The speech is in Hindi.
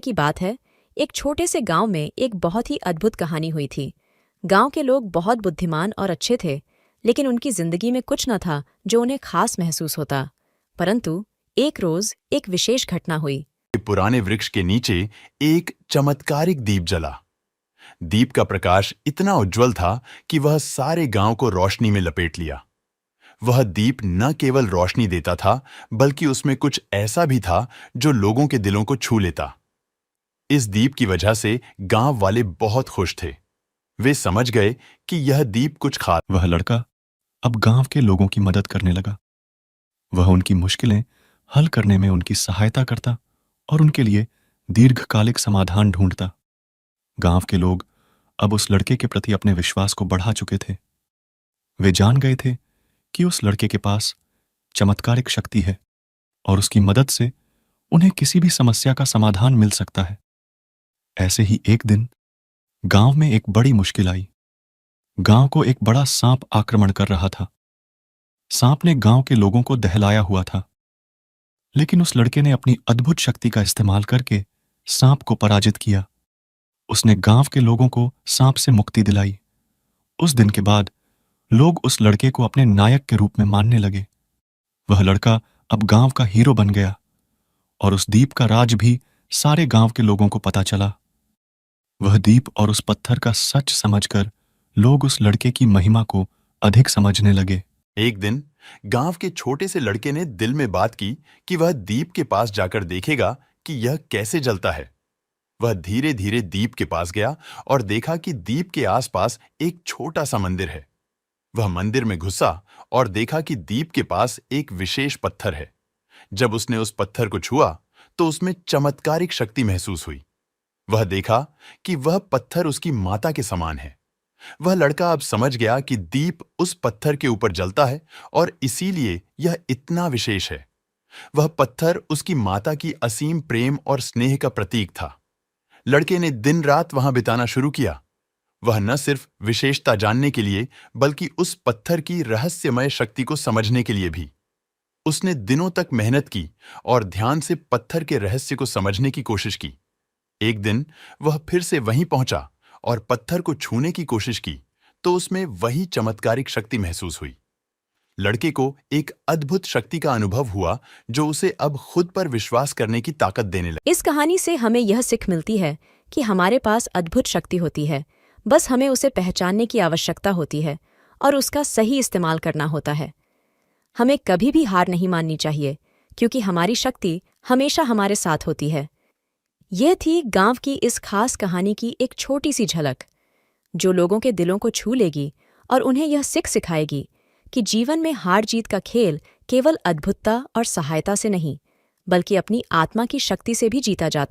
की बात है। एक छोटे से गांव में एक बहुत ही अद्भुत कहानी हुई थी। गांव के लोग बहुत बुद्धिमान और अच्छे थे, लेकिन उनकी जिंदगी में कुछ न था जो उन्हें खास महसूस होता। परंतु एक रोज एक विशेष घटना हुई। पुराने वृक्ष के नीचे एक चमत्कारिक दीप जला। दीप का प्रकाश इतना उज्जवल था कि वह सारे गांव को रोशनी में लपेट लिया। वह दीप न केवल रोशनी देता था, बल्कि उसमें कुछ ऐसा भी था जो लोगों के दिलों को छू लेता। इस दीप की वजह से गांव वाले बहुत खुश थे। वे समझ गए कि यह दीप कुछ खास। वह लड़का अब गांव के लोगों की मदद करने लगा। वह उनकी मुश्किलें हल करने में उनकी सहायता करता और उनके लिए दीर्घकालिक समाधान ढूंढता। गांव के लोग अब उस लड़के के प्रति अपने विश्वास को बढ़ा चुके थे। वे जान गए थे कि उस लड़के के पास चमत्कारिक शक्ति है और उसकी मदद से उन्हें किसी भी समस्या का समाधान मिल सकता है। ऐसे ही एक दिन गांव में एक बड़ी मुश्किल आई। गांव को एक बड़ा सांप आक्रमण कर रहा था। सांप ने गांव के लोगों को दहलाया हुआ था, लेकिन उस लड़के ने अपनी अद्भुत शक्ति का इस्तेमाल करके सांप को पराजित किया। उसने गांव के लोगों को सांप से मुक्ति दिलाई। उस दिन के बाद लोग उस लड़के को अपने नायक के रूप में मानने लगे। वह लड़का अब गांव का हीरो बन गया और उस दीप का राज भी सारे गांव के लोगों को पता चला। वह दीप और उस पत्थर का सच समझकर लोग उस लड़के की महिमा को अधिक समझने लगे। एक दिन गांव के छोटे से लड़के ने दिल में बात की कि वह दीप के पास जाकर देखेगा कि यह कैसे जलता है। वह धीरे धीरे दीप के पास गया और देखा कि दीप के आसपास एक छोटा सा मंदिर है। वह मंदिर में घुसा और देखा कि दीप के पास एक विशेष पत्थर है। जब उसने उस पत्थर को छुआ तो उसमें चमत्कारिक शक्ति महसूस हुई। वह देखा कि वह पत्थर उसकी माता के समान है। वह लड़का अब समझ गया कि दीप उस पत्थर के ऊपर जलता है और इसीलिए यह इतना विशेष है। वह पत्थर उसकी माता की असीम प्रेम और स्नेह का प्रतीक था। लड़के ने दिन रात वहां बिताना शुरू किया। वह न सिर्फ विशेषता जानने के लिए, बल्कि उस पत्थर की रहस्यमय शक्ति को समझने के लिए भी। उसने दिनों तक मेहनत की और ध्यान से पत्थर के रहस्य को समझने की कोशिश की। एक दिन वह फिर से वहीं पहुंचा और पत्थर को छूने की कोशिश की तो उसमें वही चमत्कारिक शक्ति महसूस हुई। लड़के को एक अद्भुत शक्ति का अनुभव हुआ जो उसे अब खुद पर विश्वास करने की ताकत देने लगी। इस कहानी से हमें यह सीख मिलती है कि हमारे पास अद्भुत शक्ति होती है, बस हमें उसे पहचानने की आवश्यकता होती है और उसका सही इस्तेमाल करना होता है। हमें कभी भी हार नहीं माननी चाहिए, क्योंकि हमारी शक्ति हमेशा हमारे साथ होती है। यह थी गांव की इस खास कहानी की एक छोटी सी झलक, जो लोगों के दिलों को छू लेगी और उन्हें यह सीख सिखाएगी कि जीवन में हार जीत का खेल केवल अद्भुतता और सहायता से नहीं, बल्कि अपनी आत्मा की शक्ति से भी जीता जाता है।